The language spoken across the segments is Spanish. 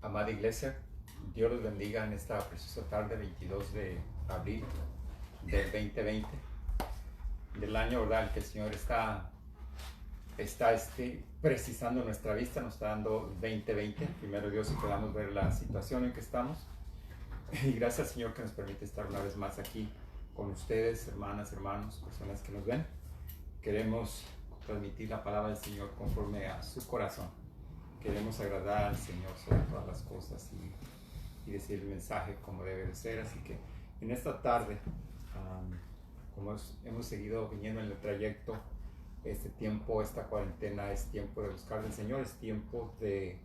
Amada iglesia, Dios los bendiga en esta preciosa tarde, 22 de abril del 2020, del año, ¿verdad? El que el Señor está precisando nuestra vista, nos está dando 2020. Primero Dios, y podamos ver la situación en que estamos. Y gracias, Señor, que nos permite estar una vez más aquí con ustedes, hermanas, hermanos, personas que nos ven. Queremos transmitir la palabra del Señor conforme a su corazón. Queremos agradar al Señor sobre todas las cosas y decir el mensaje como debe de ser. Así que en esta tarde, como hemos seguido viniendo en el trayecto, este tiempo, esta cuarentena es tiempo de buscar al Señor, es tiempo de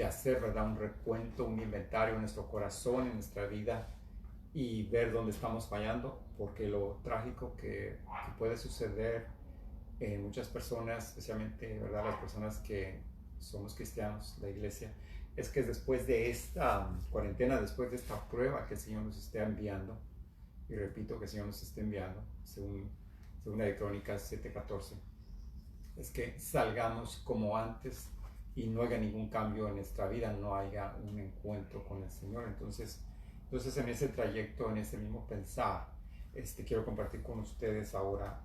hacer, ¿verdad?, un recuento, un inventario en nuestro corazón, en nuestra vida, y ver dónde estamos fallando, porque lo trágico que puede suceder en muchas personas, especialmente, ¿verdad?, las personas que somos cristianos, la iglesia, es que después de esta cuarentena, después de esta prueba que el Señor nos está enviando, y repito que el Señor nos está enviando, según de Crónicas 7:14, es que salgamos como antes y no haya ningún cambio en nuestra vida, no haya un encuentro con el Señor. Entonces en ese trayecto, en ese mismo pensar, quiero compartir con ustedes ahora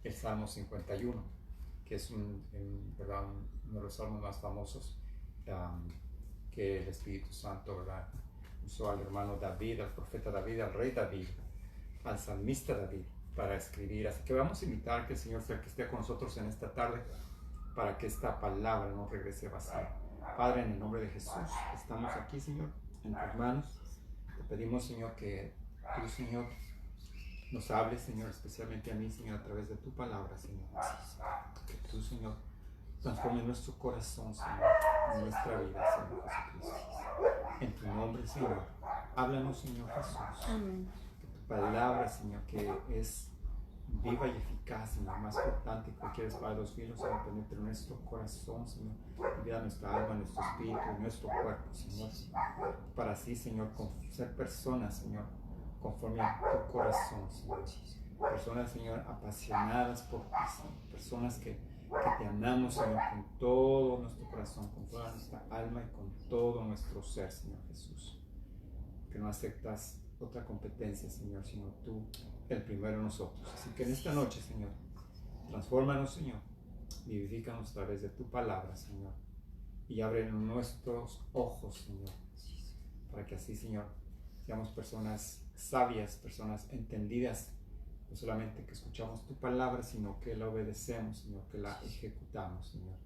el Salmo 51, que es ¿verdad?, uno de los salmos más famosos que el Espíritu Santo, ¿verdad?, usó al hermano David, al profeta David, al rey David, al salmista David, para escribir. Así que vamos a invitar que el Señor sea que esté con nosotros en esta tarde, para que esta palabra no regrese vacía. Padre, en el nombre de Jesús, estamos aquí, Señor, en tus manos. Te pedimos, Señor, que tú, Señor, nos hables, Señor, especialmente a mí, Señor, a través de tu palabra, Señor. Que tú, Señor, transforme nuestro corazón, Señor, en nuestra vida, Señor Jesucristo. En tu nombre, Señor, háblanos, Señor Jesús. Amén. Que tu palabra, Señor, que es viva y eficaz, Señor, más cortante que cualquier espada de dos filos, Señor, penetre en nuestro corazón, Señor, vida nuestra alma, nuestro espíritu, nuestro cuerpo, Señor, para así, Señor, ser personas, Señor, conforme a tu corazón, Señor. Personas, Señor, apasionadas por ti, Señor. Personas que te amamos, Señor, con todo nuestro corazón, con toda nuestra alma y con todo nuestro ser, Señor Jesús. Que no aceptas otra competencia, Señor, sino tú, el primero en nosotros. Así que en esta noche, Señor, transfórmanos, Señor, vivifícanos a través de tu palabra, Señor, y abre nuestros ojos, Señor, para que así, Señor, seamos personas sabias, personas entendidas, no solamente que escuchamos tu palabra, sino que la obedecemos, Señor, que la ejecutamos, Señor,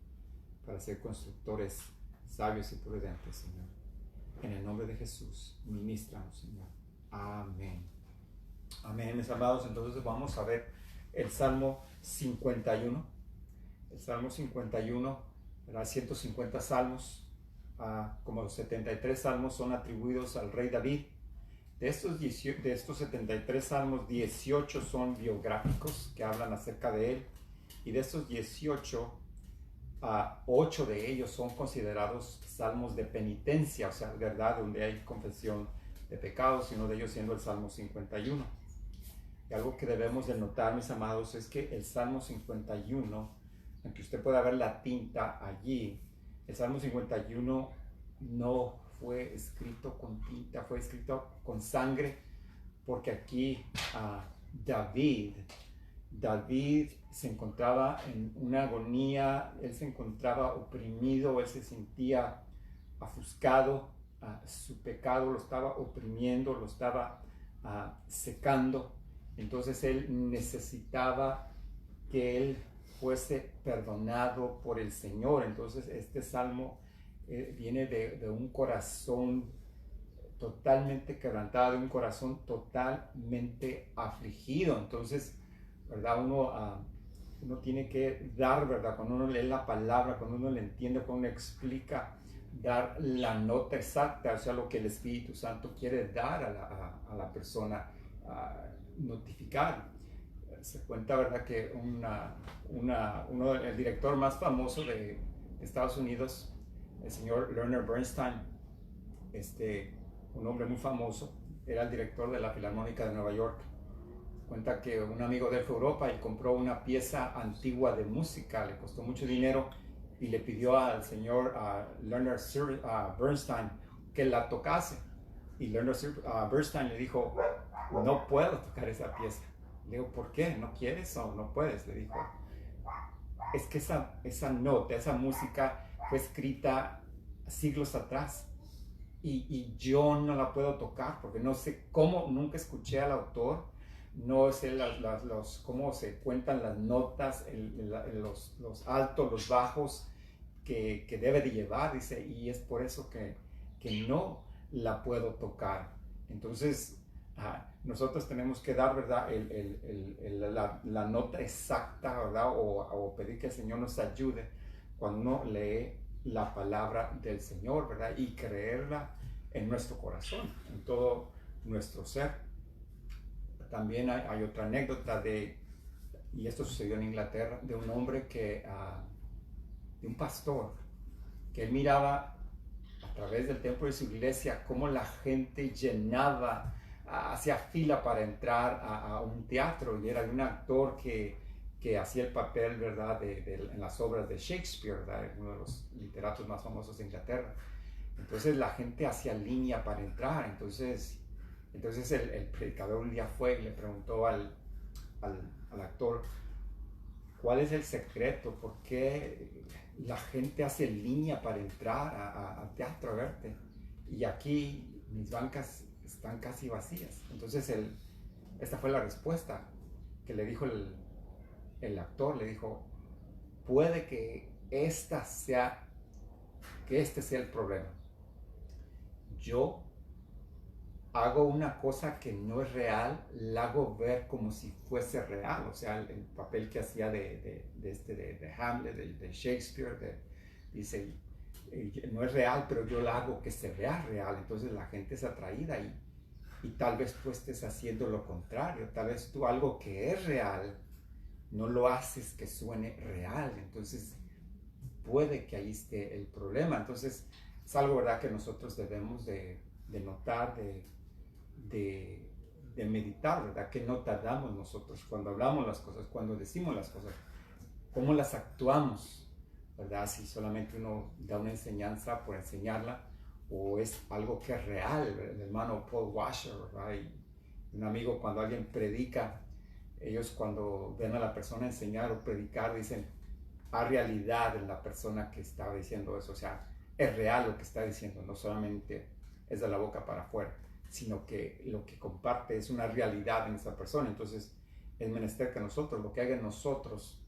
para ser constructores sabios y prudentes, Señor. En el nombre de Jesús, ministranos, Señor. Amén. Amén, mis amados. Entonces vamos a ver el Salmo 51. El Salmo 51, ¿verdad? 150 salmos, como los 73 salmos son atribuidos al rey David. De estos 73 salmos, 18 son biográficos que hablan acerca de él. Y de estos 18, 8 de ellos son considerados salmos de penitencia, o sea, verdad, donde hay confesión de pecados, y uno de ellos siendo el Salmo 51. Y algo que debemos de notar, mis amados, es que el Salmo 51, aunque usted pueda ver la tinta allí, el Salmo 51 no fue escrito con tinta, fue escrito con sangre, porque aquí David se encontraba en una agonía, él se encontraba oprimido, él se sentía ofuscado, su pecado lo estaba oprimiendo, lo estaba secando. Entonces él necesitaba que él fuese perdonado por el Señor. Entonces este salmo viene de un corazón totalmente quebrantado, de un corazón totalmente afligido. Entonces, ¿verdad? Uno tiene que dar, ¿verdad? Cuando uno lee la palabra, cuando uno le entiende, cuando uno explica, dar la nota exacta, o sea, lo que el Espíritu Santo quiere dar a la persona, notificar. Se cuenta, ¿verdad?, que el director más famoso de Estados Unidos, el señor Leonard Bernstein, un hombre muy famoso, era el director de la Filarmónica de Nueva York. Cuenta que un amigo de él fue a Europa y compró una pieza antigua de música, le costó mucho dinero, y le pidió al señor Leonard Bernstein que la tocase. Y Leonard Bernstein le dijo, no puedo tocar esa pieza. Le digo, ¿por qué? ¿No quieres o no puedes? Le dijo, es que esa nota, esa música fue escrita siglos atrás y yo no la puedo tocar porque no sé cómo, nunca escuché al autor, no sé cómo se cuentan las notas, los altos, los bajos que debe de llevar, dice, y es por eso que no la puedo tocar. Entonces, nosotros tenemos que dar, ¿verdad?, la nota exacta, ¿verdad?, o pedir que el Señor nos ayude cuando uno lee la palabra del Señor, ¿verdad?, y creerla en nuestro corazón, en todo nuestro ser. También hay otra anécdota y esto sucedió en Inglaterra, de un hombre de un pastor, que él miraba a través del templo de su iglesia cómo la gente llenaba, hacía fila para entrar a un teatro, y era un actor que hacía el papel, ¿verdad?, en las obras de Shakespeare, ¿verdad?, uno de los literatos más famosos de Inglaterra. Entonces la gente hacía línea para entrar. Entonces el predicador un día fue y le preguntó al actor, ¿cuál es el secreto? ¿Por qué la gente hace línea para entrar al teatro a verte? Y aquí mis bancas están casi vacías. Entonces esta fue la respuesta que le dijo el actor. Le dijo, puede que este sea el problema. Yo hago una cosa que no es real, la hago ver como si fuese real. O sea, el papel que hacía de Hamlet, de Shakespeare, dice, no es real, pero yo la hago que se vea real. Entonces la gente es atraída y tal vez tú estés haciendo lo contrario. Tal vez tú algo que es real no lo haces que suene real. Entonces puede que ahí esté el problema. Entonces es algo, ¿verdad?, que nosotros debemos de notar, de meditar, ¿verdad? ¿Qué nota damos nosotros cuando hablamos las cosas, cuando decimos las cosas? ¿Cómo las actuamos? ¿Verdad? Si solamente uno da una enseñanza por enseñarla, o es algo que es real. El hermano Paul Washer, ¿verdad?, y un amigo, cuando alguien predica, ellos cuando ven a la persona enseñar o predicar, dicen, hay realidad en la persona que está diciendo eso. O sea, es real lo que está diciendo, no solamente es de la boca para afuera, sino que lo que comparte es una realidad en esa persona. Entonces es menester que nosotros, lo que haga en nosotros,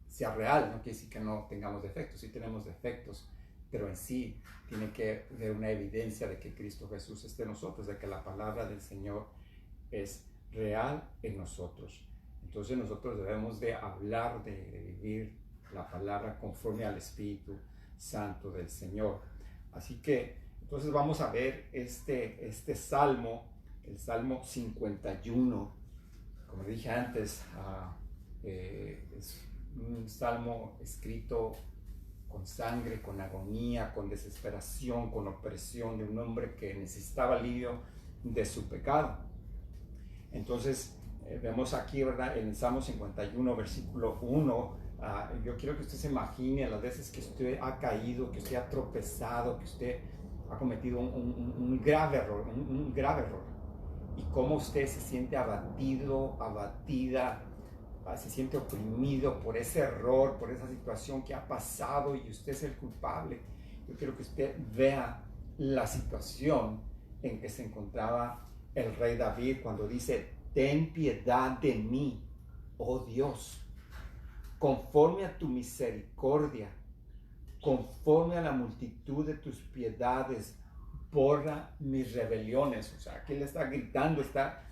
sea real. No quiere decir que no tengamos defectos, sí tenemos defectos, pero en sí tiene que haber una evidencia de que Cristo Jesús esté en nosotros, de que la palabra del Señor es real en nosotros. Entonces nosotros debemos de hablar, de vivir la palabra conforme al Espíritu Santo del Señor. Así que entonces vamos a ver este salmo, el Salmo 51. Como dije antes, es un salmo escrito con sangre, con agonía, con desesperación, con opresión de un hombre que necesitaba alivio de su pecado. Entonces vemos aquí, ¿verdad?, en el Salmo 51, versículo 1, yo quiero que usted se imagine las veces que usted ha caído, que usted ha tropezado, que usted ha cometido un grave error, un grave error, y cómo usted se siente abatido, abatida, se siente oprimido por ese error, por esa situación que ha pasado y usted es el culpable. Yo quiero que usted vea la situación en que se encontraba el rey David cuando dice, ten piedad de mí, oh Dios, conforme a tu misericordia, conforme a la multitud de tus piedades, borra mis rebeliones. O sea, aquí le está gritando, está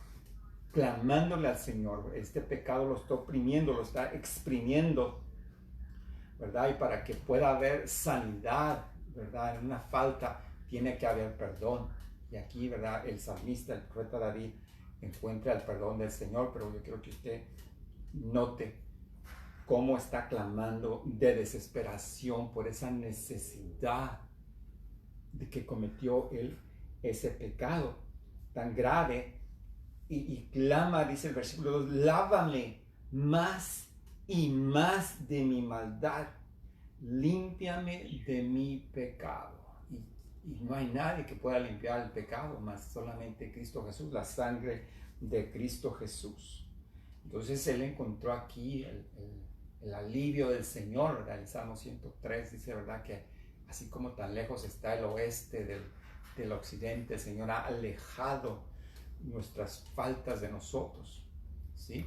clamándole al Señor. Este pecado lo está oprimiendo, lo está exprimiendo, ¿verdad? Y para que pueda haber sanidad, ¿verdad?, en una falta, tiene que haber perdón. Y aquí, ¿verdad?, el salmista, el profeta David, encuentra el perdón del Señor. Pero yo quiero que usted note cómo está clamando de desesperación por esa necesidad de que cometió él ese pecado tan grave. Y clama, dice el versículo 2, lávame más y más de mi maldad, límpiame de mi pecado. Y no hay nadie que pueda limpiar el pecado, más solamente Cristo Jesús, la sangre de Cristo Jesús. Entonces él encontró aquí el alivio del Señor, ¿verdad? El Salmo 103 dice, ¿verdad?, que así como tan lejos está el oeste del occidente, el Señor ha alejado nuestras faltas de nosotros, ¿sí?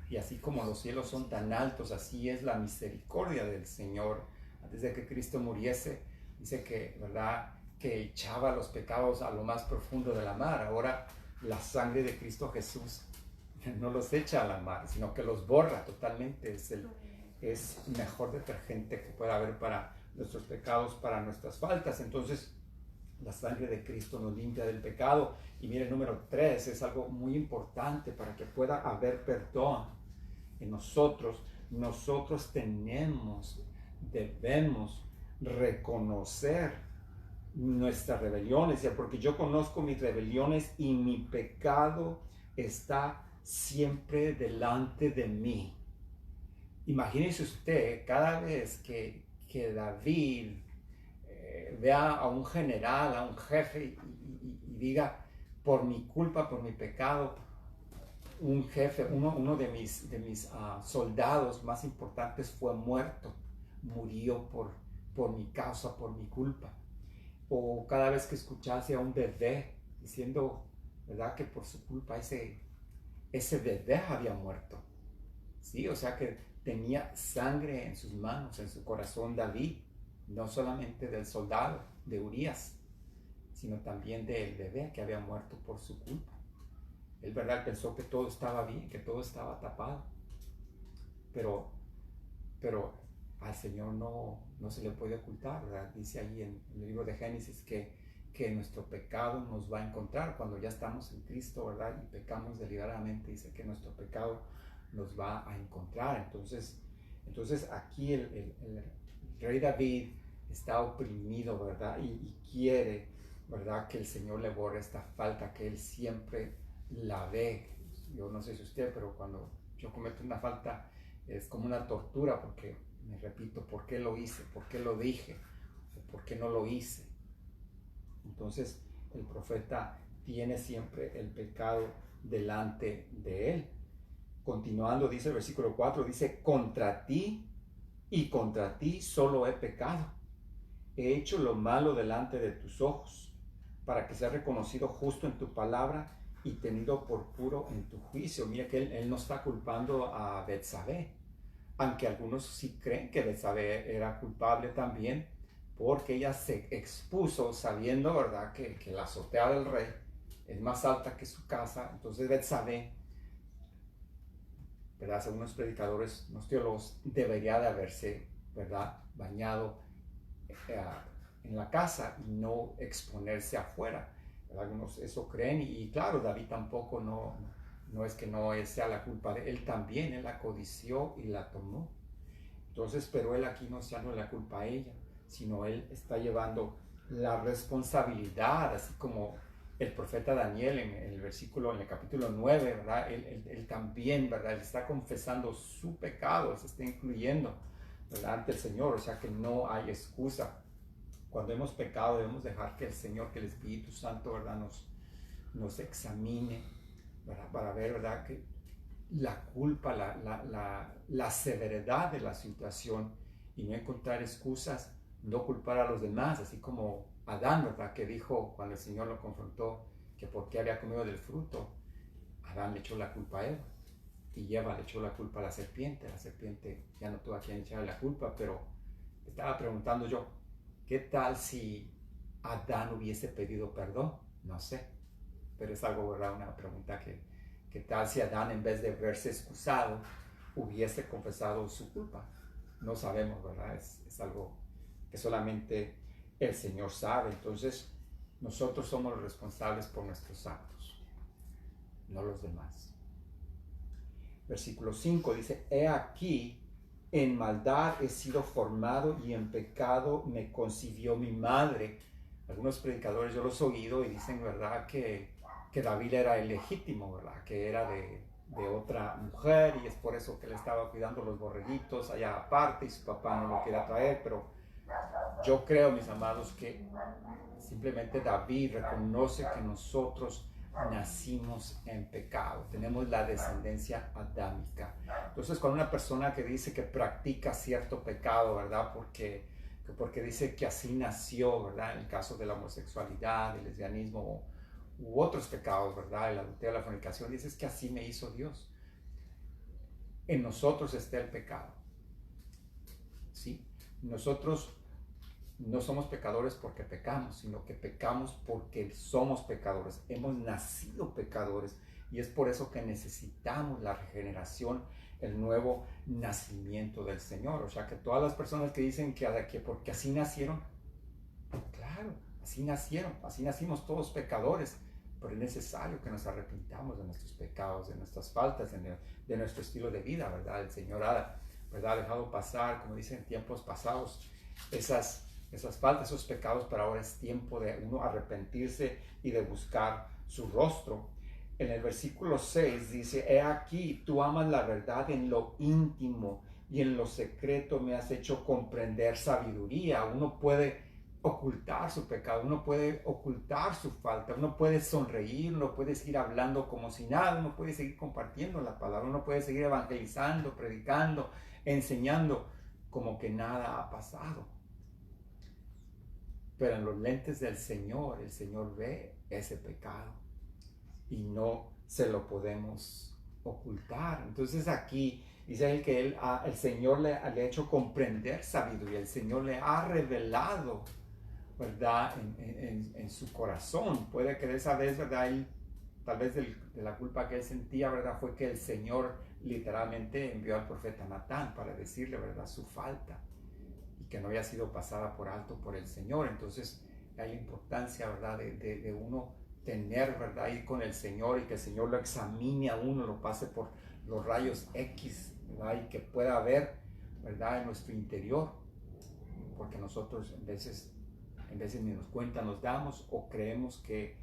Y así como los cielos son tan altos, así es la misericordia del Señor. Antes de que Cristo muriese, dice que, ¿verdad?, que echaba los pecados a lo más profundo de la mar. Ahora la sangre de Cristo Jesús no los echa a la mar, sino que los borra totalmente. Es mejor detergente que pueda haber para nuestros pecados, para nuestras faltas. Entonces, la sangre de Cristo nos limpia del pecado. Y mire, el número 3 es algo muy importante para que pueda haber perdón en nosotros. Nosotros debemos reconocer nuestras rebeliones, porque yo conozco mis rebeliones y mi pecado está siempre delante de mí. Imagínese usted, cada vez que David vea a un general, a un jefe y diga, por mi culpa, por mi pecado, un jefe, uno de mis soldados más importantes fue muerto, murió por mi causa, por mi culpa. O cada vez que escuchase a un bebé diciendo, ¿verdad?, que por su culpa ese bebé había muerto, ¿sí? O sea que tenía sangre en sus manos, en su corazón David, no solamente del soldado, de Urías, sino también del bebé que había muerto por su culpa. Él, ¿verdad?, pensó que todo estaba bien, que todo estaba tapado, pero al Señor no se le puede ocultar, ¿verdad? Dice ahí en el libro de Génesis que nuestro pecado nos va a encontrar cuando ya estamos en Cristo, ¿verdad? Y pecamos deliberadamente, dice que nuestro pecado nos va a encontrar. Entonces aquí el rey David está oprimido, ¿verdad? Y quiere, ¿verdad?, que el Señor le borre esta falta que él siempre la ve. Yo no sé si usted, pero cuando yo cometo una falta es como una tortura, porque me repito, ¿por qué lo hice? ¿Por qué lo dije? ¿O por qué no lo hice? Entonces el profeta tiene siempre el pecado delante de él. Continuando, dice el versículo 4, dice, contra ti y contra ti solo he pecado. He hecho lo malo delante de tus ojos, para que sea reconocido justo en tu palabra y tenido por puro en tu juicio. Mira que él no está culpando a Betsabé, aunque algunos sí creen que Betsabé era culpable también, porque ella se expuso sabiendo, ¿verdad?, que la azotea del rey es más alta que su casa. Entonces Betsabé, ¿verdad?, según los predicadores, los teólogos, debería de haberse, ¿verdad?, bañado en la casa y no exponerse afuera. Algunos eso creen, y claro, David tampoco no es que no sea la culpa de él, también él la codició y la tomó. Entonces, pero él aquí no echándole la culpa a ella, sino él está llevando la responsabilidad, así como el profeta Daniel en el capítulo 9, ¿verdad? Él también, ¿verdad? Él está confesando su pecado, se está incluyendo, ¿verdad?, ante el Señor. O sea que no hay excusa. Cuando hemos pecado debemos dejar que el Señor, que el Espíritu Santo, ¿verdad?, nos examine, ¿verdad?, para ver, ¿verdad?, que la culpa, la severidad de la situación, y no encontrar excusas, no culpar a los demás, así como Adán, ¿verdad?, que dijo cuando el Señor lo confrontó que por qué había comido del fruto. Adán le echó la culpa a Eva, y Eva le echó la culpa a la serpiente ya no tuvo a quien echarle la culpa. Pero estaba preguntando yo, ¿qué tal si Adán hubiese pedido perdón? No sé, pero es algo, ¿verdad?, una pregunta ¿qué tal si Adán, en vez de verse excusado, hubiese confesado su culpa? No sabemos, ¿verdad? Es algo que solamente el Señor sabe. Entonces, nosotros somos los responsables por nuestros actos, no los demás. Versículo 5 dice, he aquí, en maldad he sido formado y en pecado me concibió mi madre. Algunos predicadores yo los he oído y dicen, ¿verdad?, que David era ilegítimo, ¿verdad?, que era de otra mujer y es por eso que le estaba cuidando los borreguitos allá aparte y su papá no lo quiere traer, pero yo creo, mis amados, que simplemente David reconoce que nosotros nacimos en pecado, tenemos la descendencia adámica. Entonces, cuando una persona que dice que practica cierto pecado, ¿verdad? Porque dice que así nació, ¿verdad? En el caso de la homosexualidad, el lesbianismo u otros pecados, ¿verdad? El adulterio, la fornicación, dice que así me hizo Dios. En nosotros está el pecado, ¿sí? Nosotros no somos pecadores porque pecamos, sino que pecamos porque somos pecadores. Hemos nacido pecadores y es por eso que necesitamos la regeneración, el nuevo nacimiento del Señor. O sea que todas las personas que dicen que porque así nacieron, claro, así nacieron, así nacimos todos pecadores, pero es necesario que nos arrepintamos de nuestros pecados, de nuestras faltas, de nuestro estilo de vida, ¿verdad? El Señor ha dejado pasar, como dicen en tiempos pasados, esas faltas, esos pecados, pero ahora es tiempo de uno arrepentirse y de buscar su rostro. En el versículo 6 dice, he aquí, tú amas la verdad en lo íntimo y en lo secreto me has hecho comprender sabiduría. Uno puede ocultar su pecado, uno puede ocultar su falta, uno puede sonreír, uno puede seguir hablando como si nada, uno puede seguir compartiendo la palabra, uno puede seguir evangelizando, predicando, enseñando como que nada ha pasado. Pero en los lentes del Señor, el Señor ve ese pecado y no se lo podemos ocultar. Entonces aquí dice él que el Señor le ha hecho comprender sabiduría, el Señor le ha revelado, ¿verdad? En su corazón. Puede que de esa vez, ¿verdad? Él, tal vez de la culpa que él sentía, ¿verdad? Fue que el Señor literalmente envió al profeta Natán para decirle, ¿verdad? Su falta, que no había sido pasada por alto por el Señor. Entonces hay importancia, ¿verdad? De uno tener, ¿verdad? Ir con el Señor y que el Señor lo examine a uno, lo pase por los rayos X, ¿verdad? Y que pueda ver, ¿verdad? En nuestro interior, porque nosotros en veces ni nos cuenta nos damos o creemos que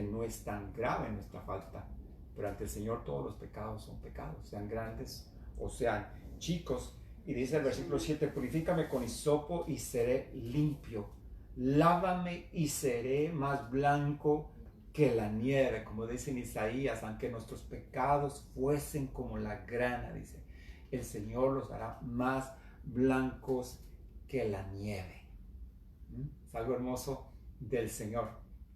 no es tan grave nuestra falta, pero ante el Señor todos los pecados son pecados, sean grandes o sean chicos. Y dice el versículo 7, purifícame con hisopo y seré limpio, lávame y seré más blanco que la nieve, como dice en Isaías, aunque nuestros pecados fuesen como la grana, dice, el Señor los hará más blancos que la nieve. Es algo hermoso del Señor,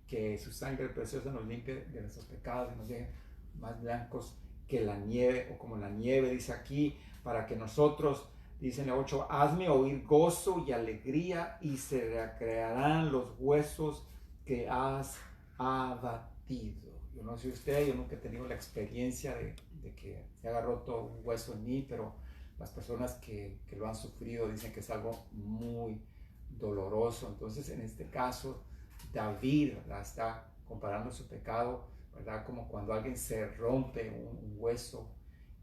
que su sangre preciosa nos limpie de nuestros pecados y nos deje más blancos que la nieve, o como la nieve, dice aquí, para que nosotros, dice en el 8, hazme oír gozo y alegría y se recrearán los huesos que has abatido. Yo no sé usted, yo nunca he tenido la experiencia de que se haga roto un hueso en mí, pero las personas que lo han sufrido dicen que es algo muy doloroso. Entonces, en este caso, David, ¿verdad? Está comparando su pecado, ¿verdad? Como cuando alguien se rompe un hueso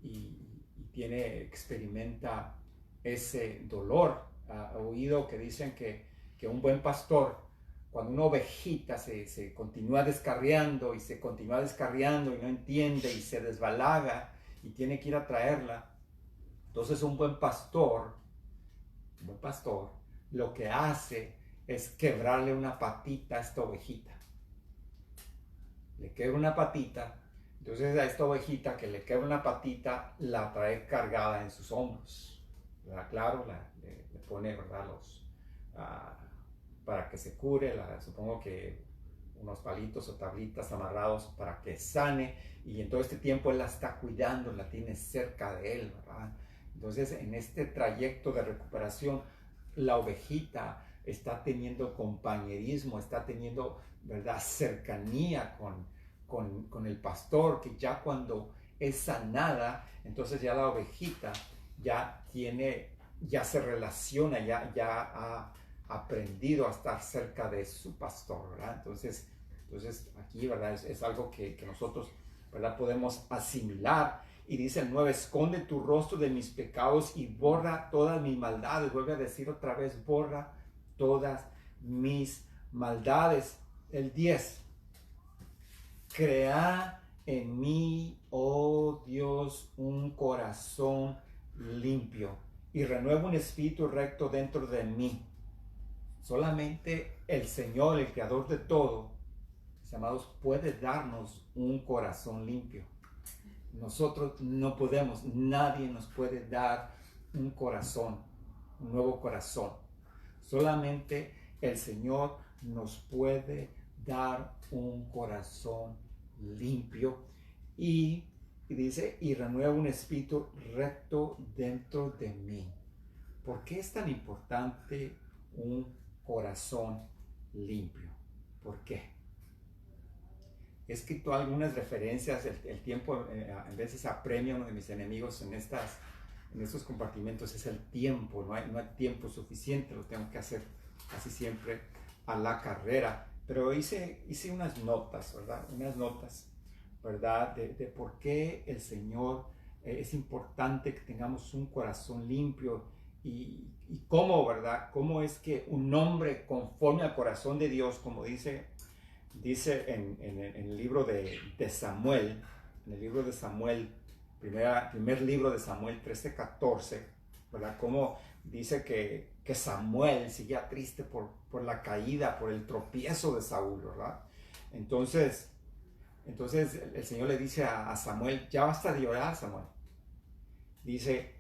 y experimenta ese dolor. He oído que dicen que un buen pastor, cuando una ovejita se continúa descarriando y se continúa descarriando y no entiende y se desbalaga y tiene que ir a traerla, entonces un buen pastor lo que hace es quebrarle una patita a esta ovejita. Le quebra una patita, entonces a esta ovejita que le quebra una patita la trae cargada en sus hombros, ¿verdad? Claro, le pone, ¿verdad? Para que se cure, supongo que unos palitos o tablitas amarrados para que sane, y en todo este tiempo él la está cuidando, la tiene cerca de él, ¿verdad? Entonces en este trayecto de recuperación, la ovejita está teniendo compañerismo, está teniendo, ¿verdad?, cercanía con el pastor, que ya cuando es sanada, entonces ya la ovejita ya se relaciona, ya ha aprendido a estar cerca de su pastor, ¿verdad? Entonces aquí, ¿verdad? Es algo que nosotros, ¿verdad?, podemos asimilar. Y dice el 9, esconde tu rostro de mis pecados y borra todas mis maldades. Vuelve a decir otra vez, borra todas mis maldades. El 10, crea en mí, oh Dios, un corazón limpio y renueva un espíritu recto dentro de mí. Solamente el Señor, el Creador de todo, mis amados, puede darnos un corazón limpio. Nosotros no podemos, nadie nos puede dar un corazón, un nuevo corazón. Solamente el Señor nos puede dar un corazón limpio y dice, y renueva un espíritu recto dentro de mí. ¿Por qué es tan importante un corazón limpio? ¿Por qué? He escrito algunas referencias, el tiempo, a veces apremia a uno de mis enemigos en estos compartimentos, es el tiempo, no hay tiempo suficiente, lo tengo que hacer casi siempre a la carrera, pero hice unas notas, ¿verdad? Unas notas, ¿verdad? De por qué el Señor es importante que tengamos un corazón limpio y cómo, ¿verdad? Cómo es que un hombre conforme al corazón de Dios, como dice en el libro de Samuel, en el libro de Samuel, primer libro de Samuel 13:14, ¿verdad? Como dice que Samuel seguía triste por la caída, por el tropiezo de Saúl, ¿verdad? Entonces el Señor le dice a Samuel, ya basta de llorar, Samuel. Dice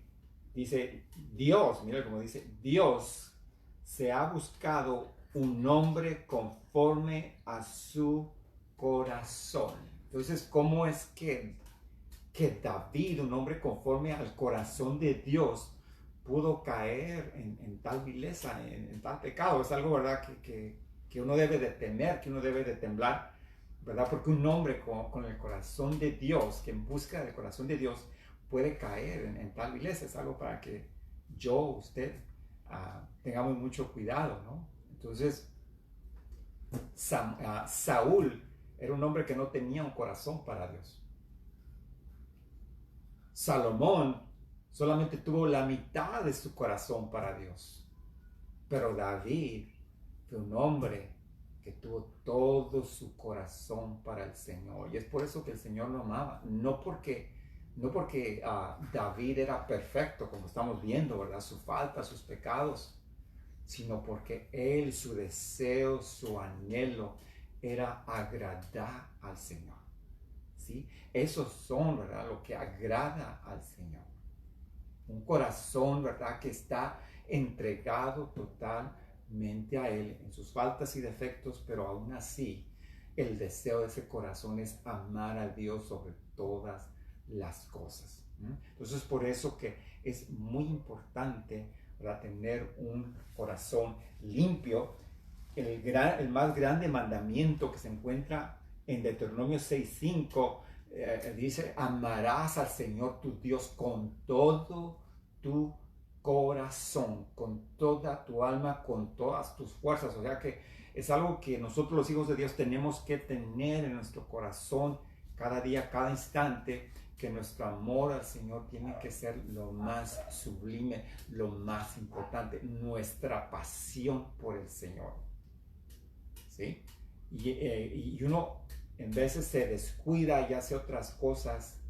Dios, mira cómo dice, Dios se ha buscado un hombre conforme a su corazón. Entonces, ¿cómo es que David, un hombre conforme al corazón de Dios, pudo caer en tal vileza, en tal pecado? Es algo, ¿verdad?, que uno debe de temer, que uno debe de temblar, ¿verdad? Porque un hombre con el corazón de Dios, que en busca del corazón de Dios, puede caer en tal vileza. Es algo para que usted, tengamos mucho cuidado, ¿no? Entonces, Saúl era un hombre que no tenía un corazón para Dios. Salomón solamente tuvo la mitad de su corazón para Dios. Pero David fue un hombre que tuvo todo su corazón para el Señor. Y es por eso que el Señor lo amaba. No porque David era perfecto, como estamos viendo, ¿verdad? Su falta, sus pecados, sino porque él, su deseo, su anhelo era agradar al Señor. ¿Sí? Esos son, ¿verdad?, lo que agrada al Señor. Un corazón, ¿verdad?, que está entregado totalmente a Él en sus faltas y defectos, pero aún así el deseo de ese corazón es amar a Dios sobre todas las cosas. Entonces, por eso que es muy importante, ¿verdad?, tener un corazón limpio. El más grande mandamiento que se encuentra en Deuteronomio 6:5 dice, amarás al Señor tu Dios con todo tu corazón, con toda tu alma, con todas tus fuerzas. O sea que es algo que nosotros los hijos de Dios tenemos que tener en nuestro corazón cada día, cada instante, que nuestro amor al Señor tiene que ser lo más sublime, lo más importante, nuestra pasión por el Señor. ¿Sí? Y uno en veces se descuida y hace otras cosas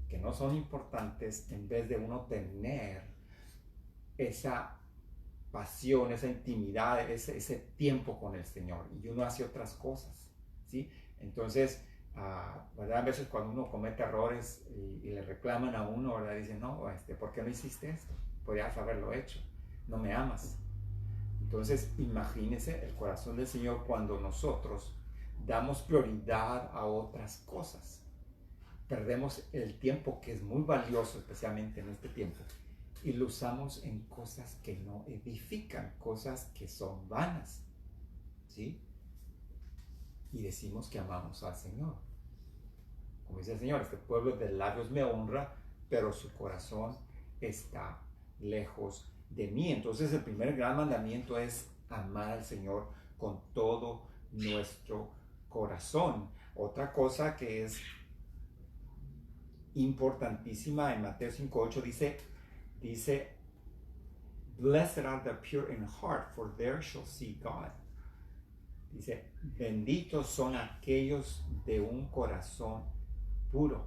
que no son importantes en vez de uno tener esa pasión, esa intimidad, ese tiempo con el Señor, y uno hace otras cosas, ¿sí? Entonces, ¿verdad? A veces cuando uno comete errores y le reclaman a uno, ¿verdad?, dicen, no, ¿por qué no hiciste esto? Podrías haberlo hecho, no me amas. Entonces, imagínese el corazón del Señor cuando nosotros damos prioridad a otras cosas. Perdemos el tiempo, que es muy valioso, especialmente en este tiempo, y lo usamos en cosas que no edifican, cosas que son vanas, ¿sí? Y decimos que amamos al Señor. Como dice el Señor, este pueblo de labios me honra, pero su corazón está lejos de mí. Entonces el primer gran mandamiento es amar al Señor con todo nuestro corazón. Otra cosa que es importantísima en Mateo 5:8 dice, blessed are the pure in heart, for they shall see God. Dice, benditos son aquellos de un corazón puro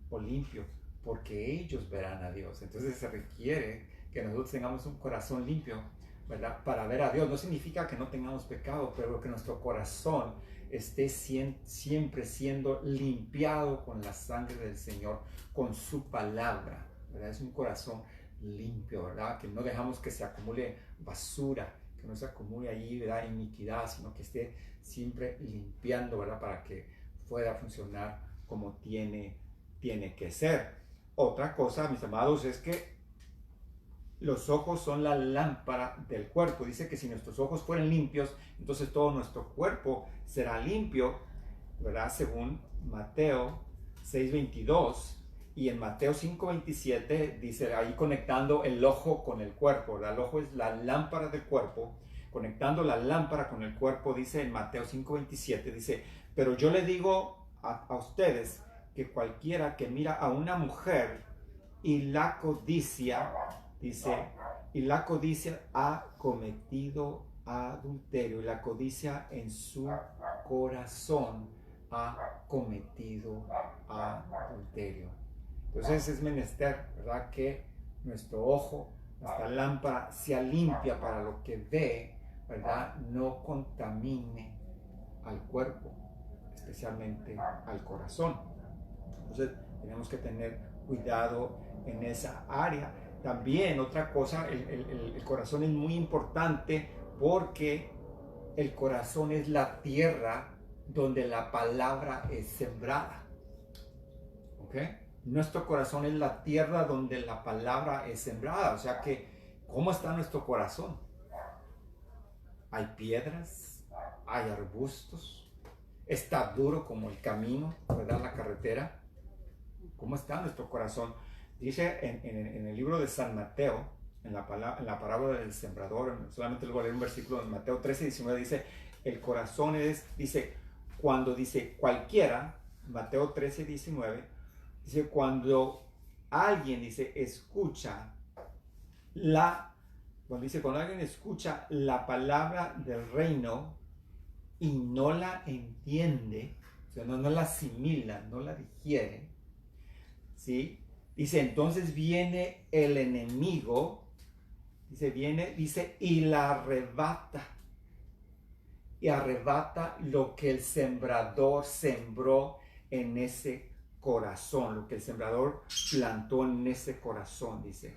o limpio, porque ellos verán a Dios. Entonces se requiere que nosotros tengamos un corazón limpio, ¿verdad? Para ver a Dios. No significa que no tengamos pecado, pero que nuestro corazón esté siempre siendo limpiado con la sangre del Señor, con su palabra, ¿verdad? Es un corazón limpio, ¿verdad? Que no dejamos que se acumule basura, que no se acumule ahí, ¿verdad? Iniquidad, sino que esté siempre limpiando, ¿verdad? Para que pueda funcionar como tiene que ser. Otra cosa, mis amados, es que los ojos son la lámpara del cuerpo. Dice que si nuestros ojos fueren limpios, entonces todo nuestro cuerpo será limpio, ¿verdad? Según Mateo 6:22. Y en Mateo 5:27 dice, ahí conectando el ojo con el cuerpo, ¿verdad? El ojo es la lámpara del cuerpo. Conectando la lámpara con el cuerpo, dice en Mateo 5:27, dice, pero yo le digo a ustedes que cualquiera que mira a una mujer y la codicia, dice, y la codicia ha cometido adulterio, y la codicia en su corazón ha cometido adulterio. Entonces es menester, ¿verdad?, que nuestro ojo, nuestra lámpara sea limpia para lo que ve, ¿verdad?, no contamine al cuerpo, especialmente al corazón. Entonces tenemos que tener cuidado en esa área. También otra cosa, el corazón es muy importante porque el corazón es la tierra donde la palabra es sembrada. ¿Ok? Nuestro corazón es la tierra donde la palabra es sembrada. O sea que, ¿cómo está nuestro corazón? Hay piedras, hay arbustos, está duro como el camino, ¿verdad? La carretera. ¿Cómo está nuestro corazón? Dice en el libro de San Mateo, en la parábola del sembrador, solamente les voy a leer un versículo en Mateo 13:19, dice, el corazón es, dice, cuando dice cualquiera, Mateo 13:19, dice, cuando alguien, dice, cuando alguien escucha la palabra del reino y no la entiende, o sea, no la asimila, no la digiere, ¿sí? Dice, entonces viene el enemigo, dice, y la arrebata. Y arrebata lo que el sembrador sembró en ese corazón, lo que el sembrador plantó en ese corazón, dice.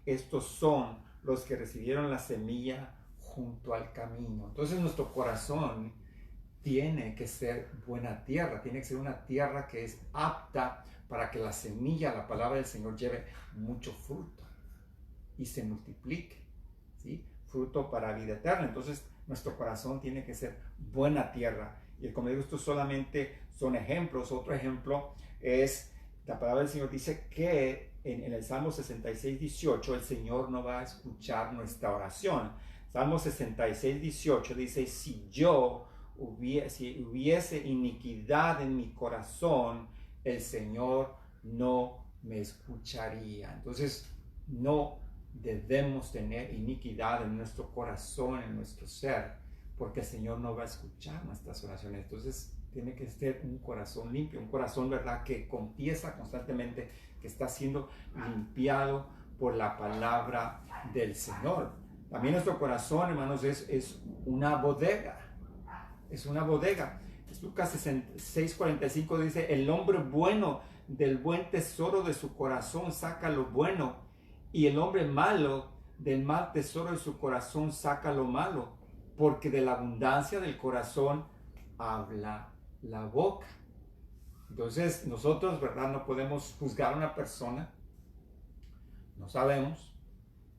Estos son los que recibieron la semilla junto al camino. Entonces nuestro corazón tiene que ser buena tierra, tiene que ser una tierra que es apta para que la semilla, la palabra del Señor, lleve mucho fruto y se multiplique, ¿sí? Fruto para vida eterna. Entonces nuestro corazón tiene que ser buena tierra. Y como digo, estos solamente son ejemplos. Otro ejemplo es, la palabra del Señor dice que en el Salmo 66:18 el Señor no va a escuchar nuestra oración. Salmo 66:18 dice, si hubiese iniquidad en mi corazón, el Señor no me escucharía. Entonces no debemos tener iniquidad en nuestro corazón, en nuestro ser, porque el Señor no va a escuchar nuestras oraciones. Entonces tiene que ser un corazón limpio, un corazón, ¿verdad?, que confiesa constantemente, que está siendo limpiado por la palabra del Señor. También nuestro corazón, hermanos, es una bodega. Es una bodega. Lucas 6:45 dice, el hombre bueno del buen tesoro de su corazón saca lo bueno, y el hombre malo del mal tesoro de su corazón saca lo malo, porque de la abundancia del corazón habla la boca. Entonces nosotros, ¿verdad?, no podemos juzgar a una persona, no sabemos,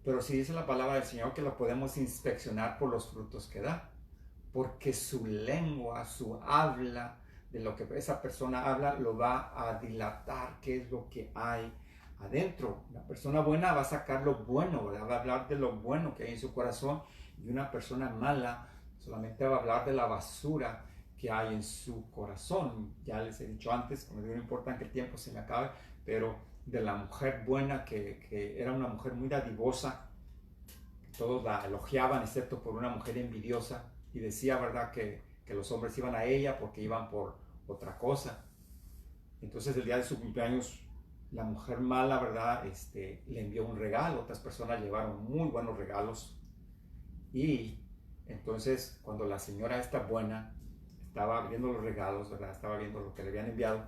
pero sí dice la palabra del Señor que la podemos inspeccionar por los frutos que da. Porque su lengua, su habla, de lo que esa persona habla, lo va a dilatar, qué es lo que hay adentro. La persona buena va a sacar lo bueno, ¿verdad? Va a hablar de lo bueno que hay en su corazón, y una persona mala solamente va a hablar de la basura que hay en su corazón. Ya les he dicho antes, como digo, no importa que el tiempo se me acabe, pero de la mujer buena, que era una mujer muy dadivosa, todos la elogiaban, excepto por una mujer envidiosa, y decía, ¿verdad?, que los hombres iban a ella porque iban por otra cosa. Entonces el día de su cumpleaños, la mujer mala, ¿verdad? Le envió un regalo. Otras personas llevaron muy buenos regalos. Y entonces cuando la señora esta buena estaba abriendo los regalos, ¿verdad? Estaba viendo lo que le habían enviado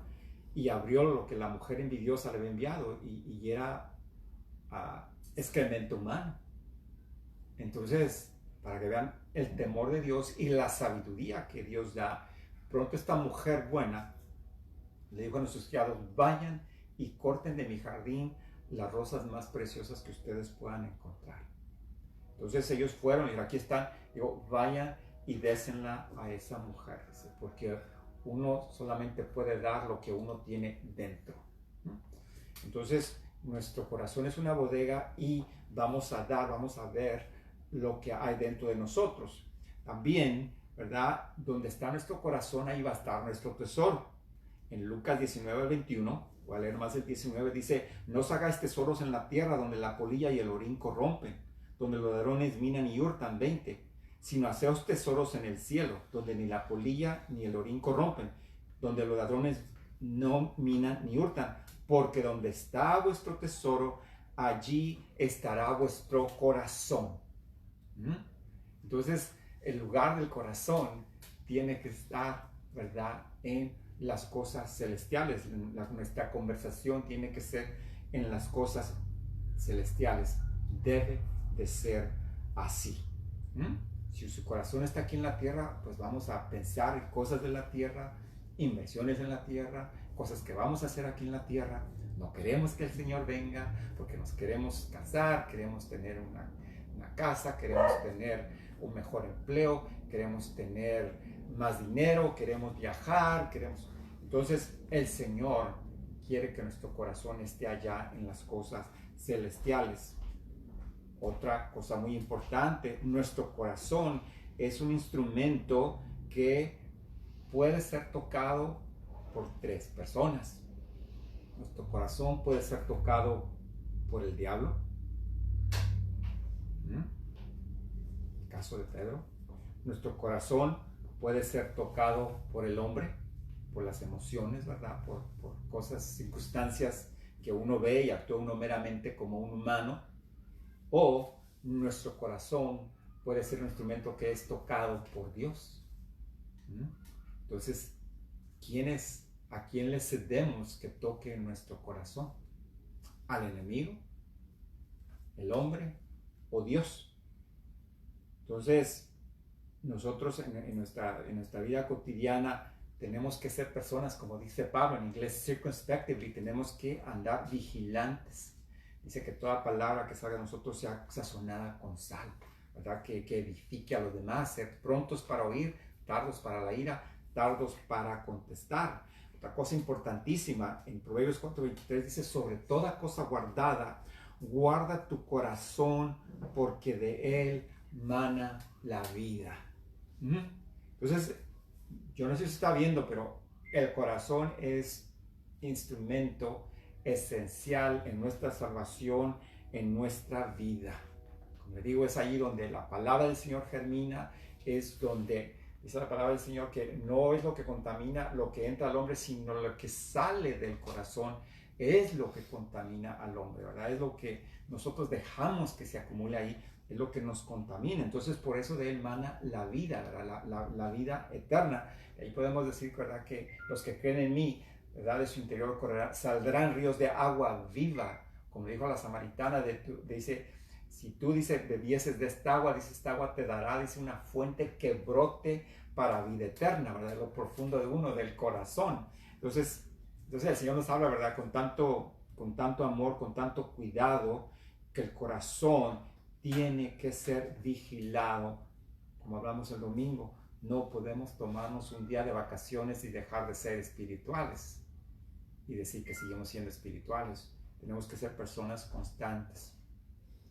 y abrió lo que la mujer envidiosa le había enviado y era excremento humano. Entonces, para que vean el temor de Dios y la sabiduría que Dios da, pronto esta mujer buena le dijo a nuestros criados: vayan y corten de mi jardín las rosas más preciosas que ustedes puedan encontrar. Entonces ellos fueron y aquí están. Digo, vayan y désenla a esa mujer, porque uno solamente puede dar lo que uno tiene dentro. Entonces nuestro corazón es una bodega y vamos a ver lo que hay dentro de nosotros. También, ¿verdad? Donde está nuestro corazón, ahí va a estar nuestro tesoro. En Lucas 19:21, voy a leer más el 19, dice: no os hagáis tesoros en la tierra donde la polilla y el orín corrompen, donde los ladrones minan y hurtan. 20, sino haceos tesoros en el cielo, donde ni la polilla ni el orín corrompen, donde los ladrones no minan ni hurtan, porque donde está vuestro tesoro, allí estará vuestro corazón. Entonces, el lugar del corazón tiene que estar, ¿verdad?, en las cosas celestiales. Nuestra conversación tiene que ser en las cosas celestiales. Debe de ser así. Si su corazón está aquí en la tierra, pues vamos a pensar en cosas de la tierra, inversiones en la tierra, cosas que vamos a hacer aquí en la tierra. No queremos que el Señor venga porque nos queremos casar, queremos tener una casa, queremos tener un mejor empleo, queremos tener más dinero, queremos viajar, Entonces el Señor quiere que nuestro corazón esté allá en las cosas celestiales. Otra cosa muy importante, nuestro corazón es un instrumento que puede ser tocado por 3 personas. Nuestro corazón puede ser tocado por el diablo. El caso de Pedro. Nuestro corazón puede ser tocado por el hombre, por las emociones, ¿verdad? Por cosas, circunstancias que uno ve y actúa uno meramente como un humano. O nuestro corazón puede ser un instrumento que es tocado por Dios. Entonces, ¿a quién le cedemos que toque nuestro corazón? ¿Al enemigo? ¿El hombre? ¿O Dios? Entonces, nosotros en nuestra vida cotidiana tenemos que ser personas, como dice Pablo en inglés, circumspectively, tenemos que andar vigilantes. Dice que toda palabra que salga de nosotros sea sazonada con sal, ¿verdad? Que edifique a los demás, ser prontos para oír, tardos para la ira, tardos para contestar. Otra cosa importantísima, en Proverbios 4:23 dice: sobre toda cosa guardada, guarda tu corazón, porque de él mana la vida. Entonces, yo no sé si se está viendo, pero el corazón es instrumento esencial en nuestra salvación, en nuestra vida. Como le digo, es ahí donde la palabra del Señor germina, es donde dice la palabra del Señor que no es lo que contamina lo que entra al hombre, sino lo que sale del corazón es lo que contamina al hombre, ¿verdad? Es lo que nosotros dejamos que se acumule ahí, es lo que nos contamina. Entonces, por eso de él mana la vida, ¿verdad? La vida eterna. Y ahí podemos decir, ¿verdad?, que los que creen en mí, ¿verdad?, de su interior saldrán ríos de agua viva. Como dijo la samaritana, dice: si tú, dice, bebieses de esta agua, dice, esta agua te dará, dice, una fuente que brote para vida eterna, ¿verdad? De lo profundo de uno, del corazón. Entonces el Señor nos habla, ¿verdad?, con tanto amor, con tanto cuidado, que el corazón tiene que ser vigilado. Como hablamos el domingo, no podemos tomarnos un día de vacaciones y dejar de ser espirituales y decir que seguimos siendo espirituales. Tenemos que ser personas constantes.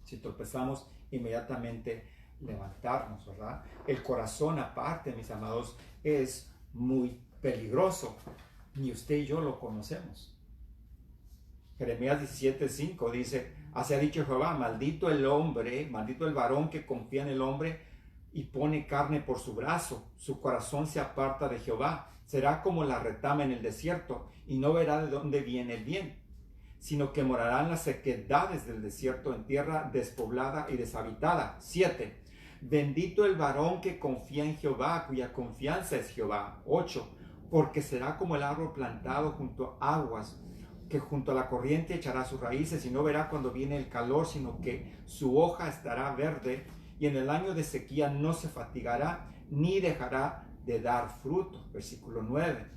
Si tropezamos, inmediatamente levantarnos, ¿verdad? El corazón, aparte, mis amados, es muy peligroso. Ni usted y yo lo conocemos. Jeremías 17:5 dice: así ha dicho Jehová: maldito el hombre, maldito el varón que confía en el hombre, y pone carne por su brazo, su corazón se aparta de Jehová. Será como la retama en el desierto, y no verá de dónde viene el bien, sino que morará en las sequedades del desierto, en tierra despoblada y deshabitada. 7. Bendito el varón que confía en Jehová, cuya confianza es Jehová. 8. Porque será como el árbol plantado junto a aguas, que junto a la corriente echará sus raíces, y no verá cuando viene el calor, sino que su hoja estará verde, y en el año de sequía no se fatigará, ni dejará de dar fruto. Versículo 9.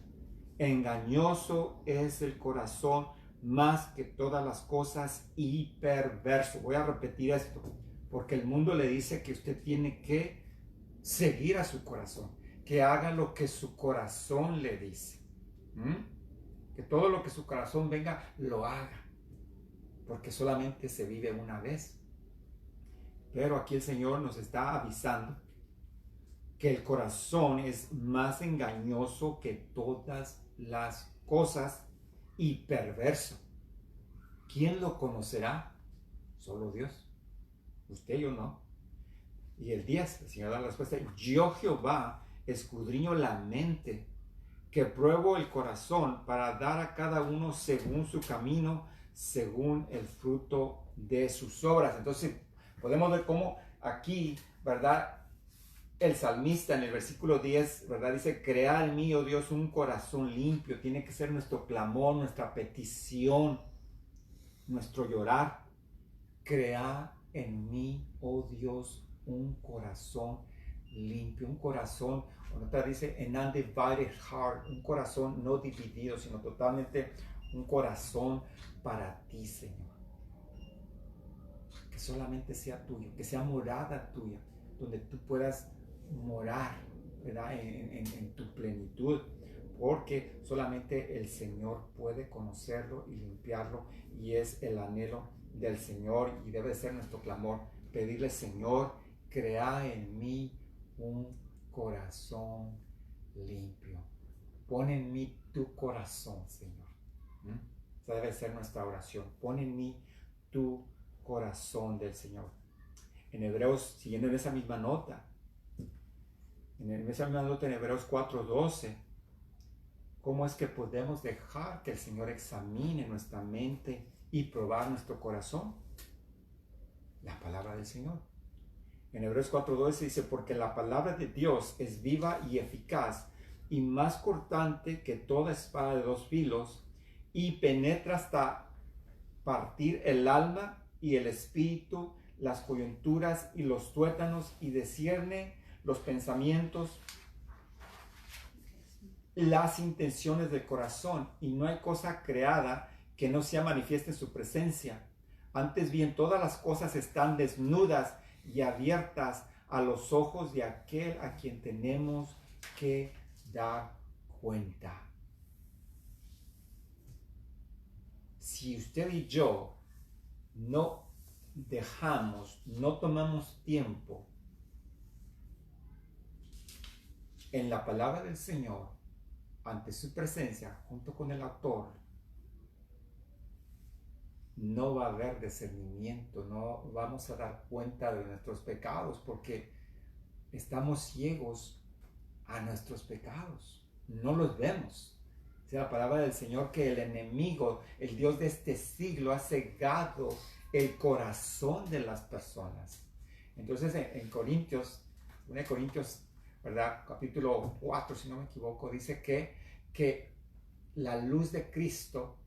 Engañoso es el corazón más que todas las cosas, y perverso. Voy a repetir esto, porque el mundo le dice que usted tiene que seguir a su corazón, que haga lo que su corazón le dice. Que todo lo que su corazón venga, lo haga, porque solamente se vive una vez. Pero aquí el Señor nos está avisando que el corazón es más engañoso que todas las cosas y perverso. ¿Quién lo conocerá? Solo Dios. Usted y yo no. Y el 10, el Señor da la respuesta: yo, Jehová, escudriño la mente, que pruebo el corazón, para dar a cada uno según su camino, según el fruto de sus obras. Entonces podemos ver cómo aquí, ¿verdad?, el salmista en el versículo 10, ¿verdad?, dice: crea en mí, oh Dios, un corazón limpio. Tiene que ser nuestro clamor, nuestra petición, nuestro llorar. Crea en mí, oh Dios, un corazón limpio, un corazón, otra dice, an undivided heart, un corazón no dividido, sino totalmente un corazón para ti, Señor. Que solamente sea tuyo, que sea morada tuya, donde tú puedas morar, ¿verdad?, en tu plenitud, porque solamente el Señor puede conocerlo y limpiarlo, y es el anhelo del Señor, y debe ser nuestro clamor, pedirle: Señor, crea en mí un corazón limpio. Pon en mí tu corazón, Señor. Esa debe ser nuestra oración. Pon en mí tu corazón del Señor. En Hebreos, siguiendo en esa misma nota, en Hebreos 4:12, ¿cómo es que podemos dejar que el Señor examine nuestra mente y probar nuestro corazón? La palabra del Señor. En Hebreos 4:12 dice: porque la palabra de Dios es viva y eficaz, y más cortante que toda espada de dos filos, y penetra hasta partir el alma y el espíritu, las coyunturas y los tuétanos, y discierne los pensamientos, las intenciones del corazón. Y no hay cosa creada que no sea manifiesta en su presencia. Antes bien, todas las cosas están desnudas y abiertas a los ojos de aquel a quien tenemos que dar cuenta. Si usted y yo no tomamos tiempo en la palabra del Señor, ante su presencia, junto con el autor, no va a haber discernimiento, no vamos a dar cuenta de nuestros pecados, porque estamos ciegos a nuestros pecados, no los vemos. Es la palabra del Señor que el enemigo, el Dios de este siglo, ha cegado el corazón de las personas. Entonces en Corintios, 1 Corintios, ¿verdad?, capítulo 4, si no me equivoco, dice que la luz de Cristo,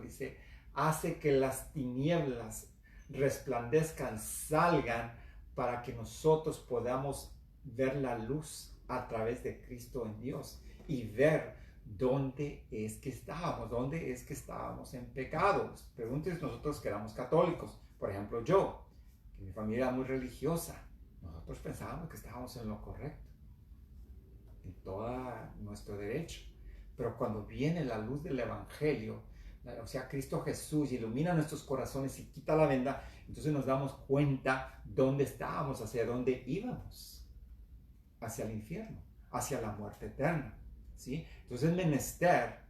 dice, hace que las tinieblas resplandezcan, salgan, para que nosotros podamos ver la luz a través de Cristo en Dios, y ver dónde es que estábamos en pecados. Pregúntense nosotros que éramos católicos, por ejemplo yo, que mi familia era muy religiosa, nosotros pensábamos que estábamos en lo correcto, en todo nuestro derecho. Pero cuando viene la luz del Evangelio, o sea, Cristo Jesús, ilumina nuestros corazones y quita la venda, entonces nos damos cuenta dónde estábamos, hacia dónde íbamos, hacia el infierno, hacia la muerte eterna, ¿sí? Entonces es menester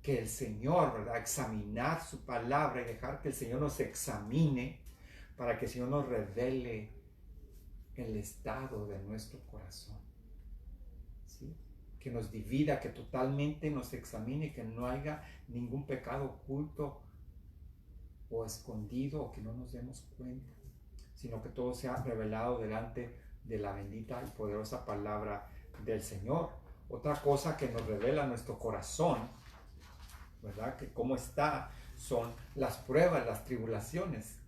que el Señor, ¿verdad?, examinar su palabra y dejar que el Señor nos examine, para que el Señor nos revele el estado de nuestro corazón, ¿sí? Que nos divida, que totalmente nos examine, que no haya ningún pecado oculto o escondido, o que no nos demos cuenta, sino que todo sea revelado delante de la bendita y poderosa palabra del Señor. Otra cosa que nos revela nuestro corazón, ¿verdad? Que cómo está, son las pruebas, las tribulaciones.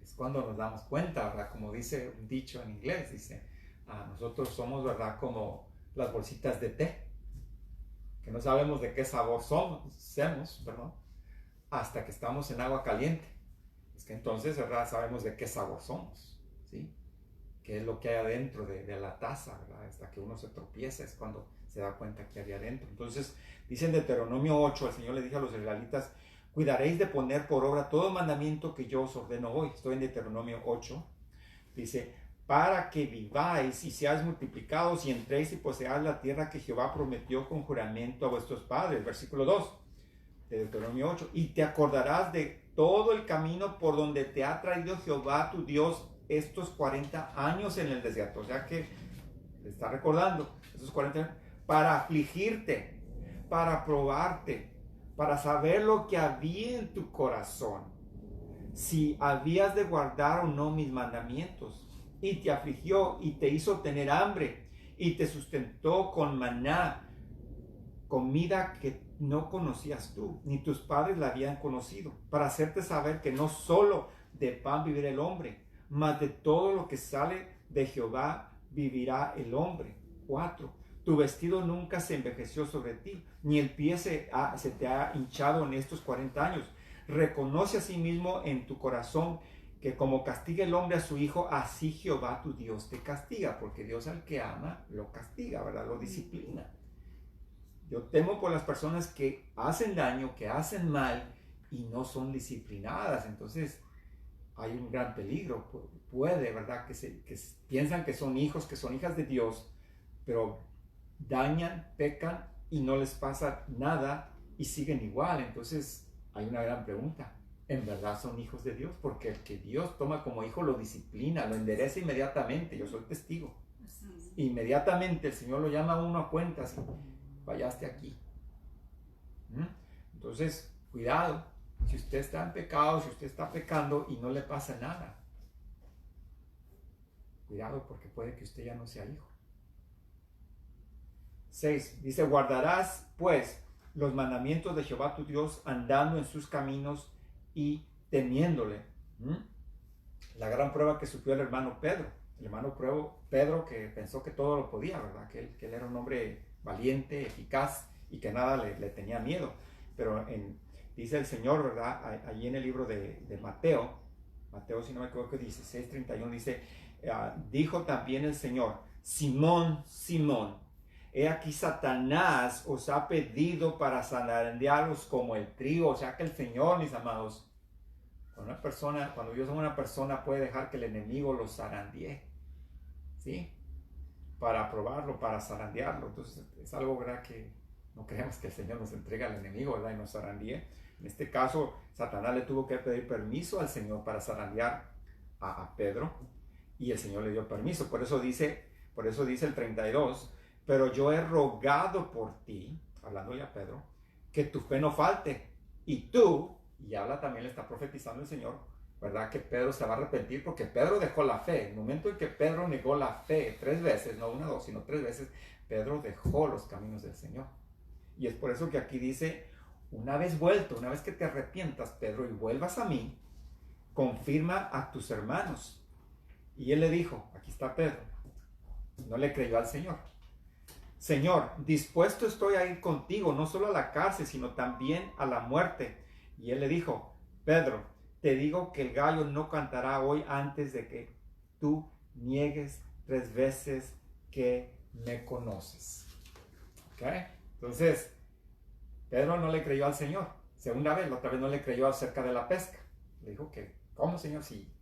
Es cuando nos damos cuenta, ¿verdad? Como dice un dicho en inglés, dice, nosotros somos, ¿verdad? Como las bolsitas de té, que no sabemos de qué sabor somos, perdón, hasta que estamos en agua caliente. Es que entonces, ¿verdad? Sabemos de qué sabor somos, ¿sí? Qué es lo que hay adentro de la taza, ¿verdad? Hasta que uno se tropieza es cuando se da cuenta que había adentro. Entonces, dice en Deuteronomio 8, el Señor le dijo a los israelitas, cuidaréis de poner por obra todo mandamiento que yo os ordeno hoy. Estoy en Deuteronomio 8. Dice, para que viváis y seáis multiplicados y entréis y poseáis la tierra que Jehová prometió con juramento a vuestros padres. Versículo 2 de Deuteronomio 8. Y te acordarás de todo el camino por donde te ha traído Jehová tu Dios estos 40 años en el desierto. O sea que le está recordando esos 40 años para afligirte, para probarte, para saber lo que había en tu corazón, si habías de guardar o no mis mandamientos. Y te afligió y te hizo tener hambre y te sustentó con maná, comida que no conocías tú, ni tus padres la habían conocido, para hacerte saber que no solo de pan vivirá el hombre, mas de todo lo que sale de Jehová vivirá el hombre. 4. Tu vestido nunca se envejeció sobre ti, ni el pie se te ha hinchado en estos 40 años. Reconoce a sí mismo en tu corazón que como castiga el hombre a su hijo, así Jehová tu Dios te castiga, porque Dios al que ama lo castiga, ¿verdad? Lo disciplina. Yo temo por las personas que hacen daño, que hacen mal y no son disciplinadas. Entonces hay un gran peligro. Puede, ¿verdad? Que piensan que son hijos, que son hijas de Dios, pero dañan, pecan y no les pasa nada y siguen igual. Entonces hay una gran pregunta. ¿En verdad son hijos de Dios? Porque el que Dios toma como hijo lo disciplina, lo endereza inmediatamente. Yo soy testigo. Inmediatamente el Señor lo llama a uno a cuentas. Fallaste aquí. Entonces, cuidado. Si usted está en pecado, si usted está pecando y no le pasa nada, cuidado porque puede que usted ya no sea hijo. 6. Dice, guardarás pues los mandamientos de Jehová tu Dios andando en sus caminos y temiéndole. La gran prueba que sufrió el hermano Pedro. El hermano Pedro que pensó que todo lo podía, ¿verdad? Que él era un hombre valiente, eficaz y que nada le tenía miedo. Pero dice el Señor, ¿verdad? Allí en el libro de Mateo, si no me equivoco, 16:31, dice, dijo también el Señor, Simón, Simón, he aquí Satanás os ha pedido para zarandearos como el trigo. O sea que el Señor, mis amados, cuando Dios es una persona, puede dejar que el enemigo lo zarandee, ¿sí? Para probarlo, para zarandearlo. Entonces es algo, ¿verdad? Que no creemos que el Señor nos entregue al enemigo, ¿verdad? Y nos zarandee. En este caso, Satanás le tuvo que pedir permiso al Señor para zarandear a Pedro, y el Señor le dio permiso. Por eso dice el 32, pero yo he rogado por ti, hablándole a Pedro, que tu fe no falte, y tú, y habla también, le está profetizando el Señor, ¿verdad? Que Pedro se va a arrepentir, porque Pedro dejó la fe. En el momento en que Pedro negó la fe 3 veces, no 1, 2, sino 3 veces, Pedro dejó los caminos del Señor. Y es por eso que aquí dice, una vez que te arrepientas, Pedro, y vuelvas a mí, confirma a tus hermanos. Y él le dijo, aquí está Pedro, no le creyó al Señor. Señor, dispuesto estoy a ir contigo, no solo a la cárcel, sino también a la muerte. Y él le dijo, Pedro, te digo que el gallo no cantará hoy antes de que tú niegues 3 veces que me conoces. ¿Ok? Entonces, Pedro no le creyó al Señor. Segunda vez, la otra vez no le creyó acerca de la pesca. Le dijo que, ¿cómo, Señor? Si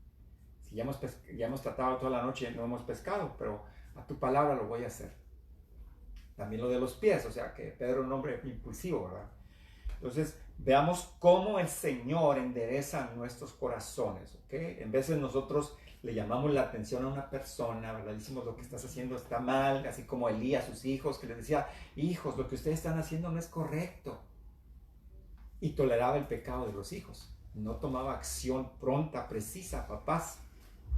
ya hemos tratado toda la noche y no hemos pescado, pero a tu palabra lo voy a hacer. También lo de los pies, o sea que Pedro es un hombre impulsivo, ¿verdad? Entonces, veamos cómo el Señor endereza nuestros corazones, ¿ok? En vez de nosotros le llamamos la atención a una persona, ¿verdad? Le decimos lo que estás haciendo está mal, así como Elías a sus hijos, que les decía, hijos, lo que ustedes están haciendo no es correcto. Y toleraba el pecado de los hijos. No tomaba acción pronta, precisa, papás,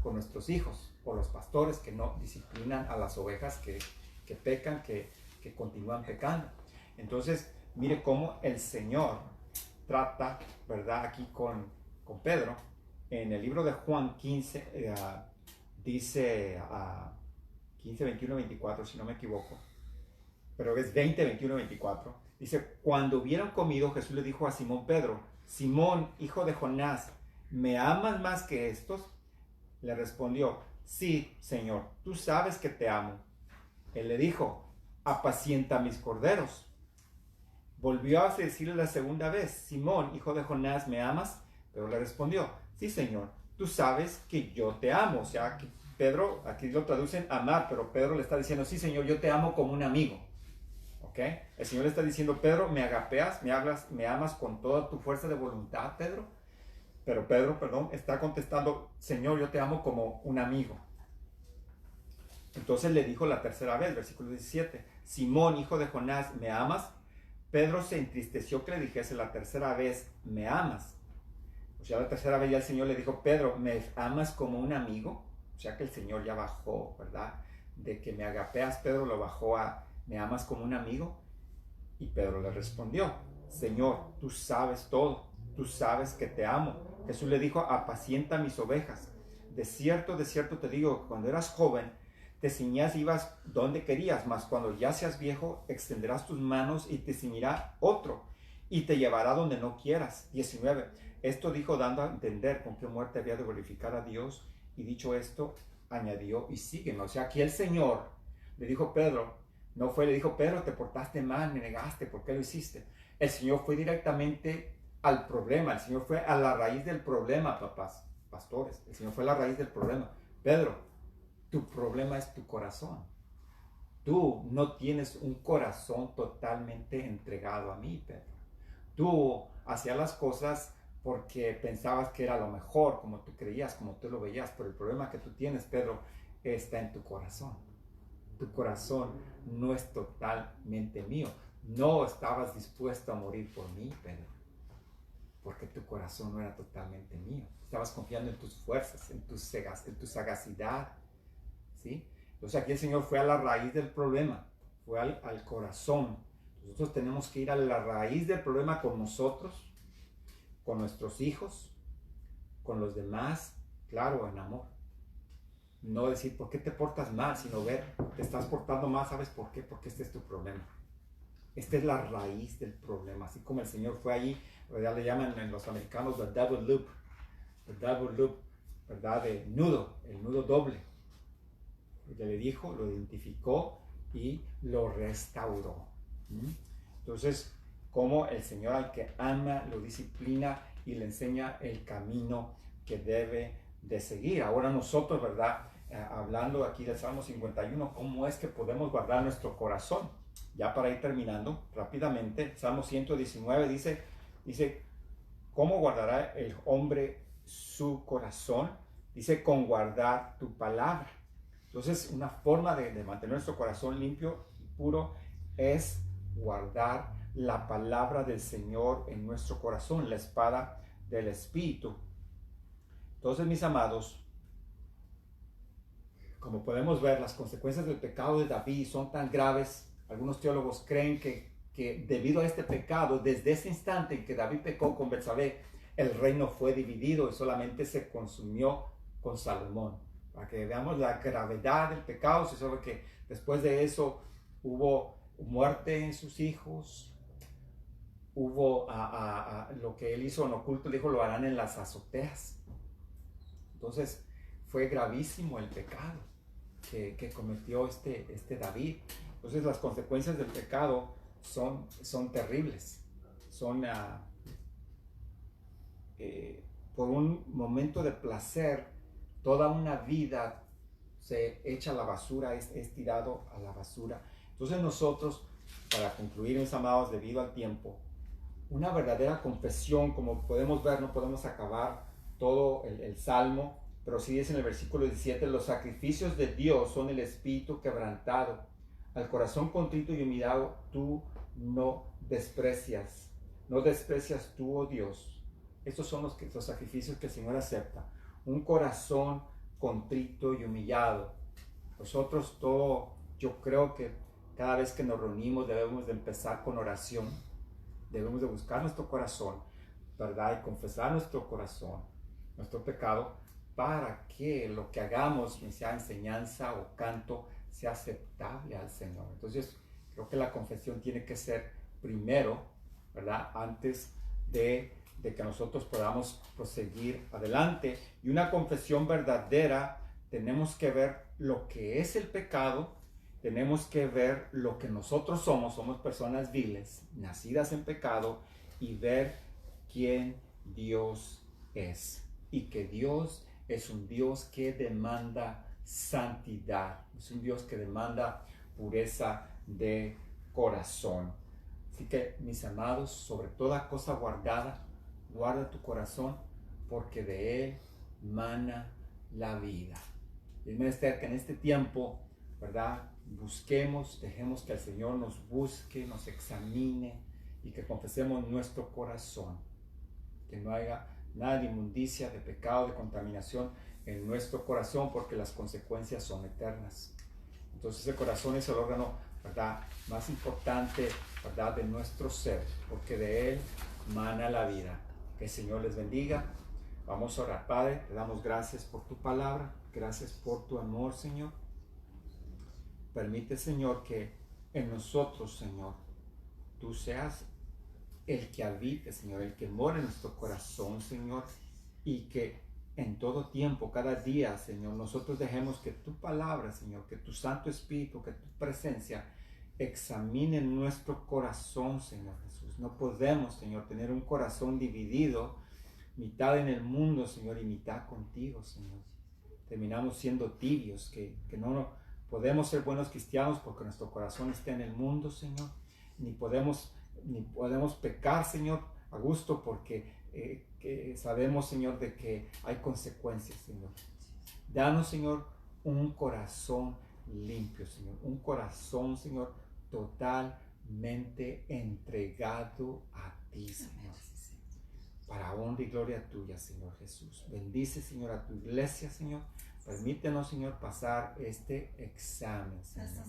con nuestros hijos, o los pastores que no disciplinan a las ovejas que pecan, que continúan pecando. Entonces, mire cómo el Señor trata, ¿verdad? Aquí con Pedro. En el libro de Juan 15, dice 15, 21, 24, si no me equivoco, pero es 20, 21, 24. Dice, cuando hubieron comido, Jesús le dijo a Simón Pedro, Simón, hijo de Jonás, ¿me amas más que estos? Le respondió, sí, Señor, tú sabes que te amo. Él le dijo, apacienta mis corderos. Volvió a decirle la segunda vez, Simón, hijo de Jonás, ¿me amas? Pero le respondió, sí, Señor, tú sabes que yo te amo. O sea, que Pedro, aquí lo traducen amar, pero Pedro le está diciendo, sí, Señor, yo te amo como un amigo. ¿Ok? El Señor le está diciendo, Pedro, me agapeas, me amas con toda tu fuerza de voluntad, Pedro. Pero Pedro, está contestando, Señor, yo te amo como un amigo. Entonces le dijo la tercera vez, versículo 17, Simón, hijo de Jonás, ¿me amas? Pedro se entristeció que le dijese la tercera vez, ¿me amas? O sea, la tercera vez ya el Señor le dijo, Pedro, ¿me amas como un amigo? O sea que el Señor ya bajó, ¿verdad? De que me agapeas, Pedro lo bajó a, ¿me amas como un amigo? Y Pedro le respondió, Señor, tú sabes todo, tú sabes que te amo. Jesús le dijo, apacienta mis ovejas. De cierto te digo, que cuando eras joven, te ciñías y ibas donde querías, mas cuando ya seas viejo, extenderás tus manos y te ciñirá otro, y te llevará donde no quieras. 19. Esto dijo dando a entender con qué muerte había de glorificar a Dios, y dicho esto, añadió, y sígueme. O sea, aquí el Señor le dijo a Pedro, le dijo, Pedro, te portaste mal, me negaste, ¿por qué lo hiciste? El Señor fue directamente al problema, el Señor fue a la raíz del problema, pastores, el Señor fue a la raíz del problema. Pedro, tu problema es tu corazón. Tú no tienes un corazón totalmente entregado a mí, Pedro. Tú hacías las cosas porque pensabas que era lo mejor, como tú creías, como tú lo veías, pero el problema que tú tienes, Pedro, está en tu corazón. Tu corazón no es totalmente mío. No estabas dispuesto a morir por mí, Pedro, porque tu corazón no era totalmente mío. Estabas confiando en tus fuerzas, en tu sagacidad, ¿sí? Entonces aquí el Señor fue a la raíz del problema, fue al corazón. Nosotros tenemos que ir a la raíz del problema con nosotros, con nuestros hijos, con los demás, claro, en amor. No decir, ¿por qué te portas mal? Sino ver, te estás portando mal, ¿sabes por qué? Porque este es tu problema. Esta es la raíz del problema. Así como el Señor fue allí, ¿verdad? Le llaman en los americanos the double loop, ¿verdad? De nudo, el nudo doble. Ya le dijo, lo identificó y lo restauró. Entonces, como el Señor al que ama, lo disciplina y le enseña el camino que debe de seguir. Ahora nosotros, ¿verdad? Hablando aquí del Salmo 51, ¿cómo es que podemos guardar nuestro corazón? Ya para ir terminando rápidamente, Salmo 119 dice, ¿cómo guardará el hombre su corazón? Dice, con guardar tu palabra. Entonces, una forma de mantener nuestro corazón limpio y puro es guardar la palabra del Señor en nuestro corazón, la espada del Espíritu. Entonces, mis amados, como podemos ver, las consecuencias del pecado de David son tan graves. Algunos teólogos creen que debido a este pecado, desde ese instante en que David pecó con Betsabé, el reino fue dividido y solamente se consumió con Salomón. Para que veamos la gravedad del pecado, se sabe que después de eso hubo muerte en sus hijos, hubo lo que él hizo en oculto, dijo, lo harán en las azoteas. Entonces fue gravísimo el pecado que cometió este David. Entonces las consecuencias del pecado son terribles. Son por un momento de placer, toda una vida se echa a la basura, es tirado a la basura. Entonces nosotros, para concluir, mis amados, debido al tiempo, una verdadera confesión, como podemos ver, no podemos acabar todo el Salmo, Pero sí dice en el versículo 17, los sacrificios de Dios son el espíritu quebrantado. Al corazón contrito y humillado tú no desprecias. No desprecias tú, oh Dios. Estos son los sacrificios que el Señor acepta. Un corazón contrito y humillado. Nosotros yo creo que cada vez que nos reunimos debemos de empezar con oración. Debemos de buscar nuestro corazón, ¿verdad? Y confesar nuestro corazón, nuestro pecado, para que lo que hagamos, sea enseñanza o canto, sea aceptable al Señor. Entonces, creo que la confesión tiene que ser primero, ¿verdad? Antes de que nosotros podamos proseguir adelante. Y una confesión verdadera, tenemos que ver lo que es el pecado, tenemos que ver lo que nosotros somos personas viles, nacidas en pecado, y ver quién Dios es. Y que Dios es un Dios que demanda santidad, es un Dios que demanda pureza de corazón. Así que, mis amados, sobre toda cosa guardada, guarda tu corazón, porque de él mana la vida. Y es menester que en este tiempo, ¿verdad?, busquemos, dejemos que el Señor nos busque, nos examine, y que confesemos nuestro corazón, que no haya nada de inmundicia, de pecado, de contaminación en nuestro corazón, porque las consecuencias son eternas. Entonces el corazón es el órgano, ¿verdad?, más importante, ¿verdad?, de nuestro ser, porque de él mana la vida. Que el Señor les bendiga. Vamos a orar. Padre, te damos gracias por tu palabra, gracias por tu amor, Señor. Permite, Señor, que en nosotros, Señor, tú seas el que habite, Señor, el que mora en nuestro corazón, Señor, y que en todo tiempo, cada día, Señor, nosotros dejemos que tu palabra, Señor, que tu Santo Espíritu, que tu presencia examine nuestro corazón, Señor Jesús. No podemos, Señor, tener un corazón dividido, mitad en el mundo, Señor, y mitad contigo, Señor. Terminamos siendo tibios, que no podemos ser buenos cristianos porque nuestro corazón está en el mundo, Señor. Ni podemos pecar, Señor, a gusto, porque que sabemos, Señor, de que hay consecuencias, Señor. Danos, Señor, un corazón limpio, Señor. Un corazón, Señor, totalmente entregado a ti, Señor. Para honra y gloria tuya, Señor Jesús. Bendice, Señor, a tu iglesia, Señor. Permítenos, Señor, pasar este examen, Señor.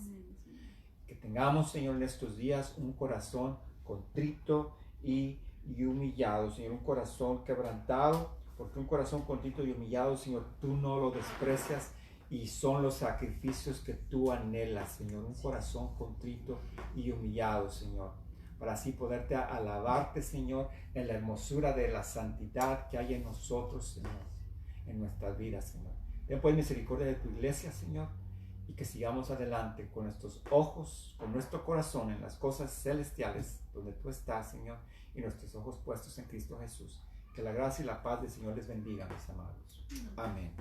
Que tengamos, Señor, en estos días un corazón contrito y humillado, Señor. Un corazón quebrantado, porque un corazón contrito y humillado, Señor, tú no lo desprecias, y son los sacrificios que tú anhelas, Señor. Un corazón contrito y humillado, Señor, para así poderte alabarte, Señor, en la hermosura de la santidad que hay en nosotros, Señor, en nuestras vidas, Señor. Ten pues misericordia de tu iglesia, Señor, y que sigamos adelante con nuestros ojos, con nuestro corazón en las cosas celestiales donde tú estás, Señor, y nuestros ojos puestos en Cristo Jesús. Que la gracia y la paz del Señor les bendiga, mis amados. Amén.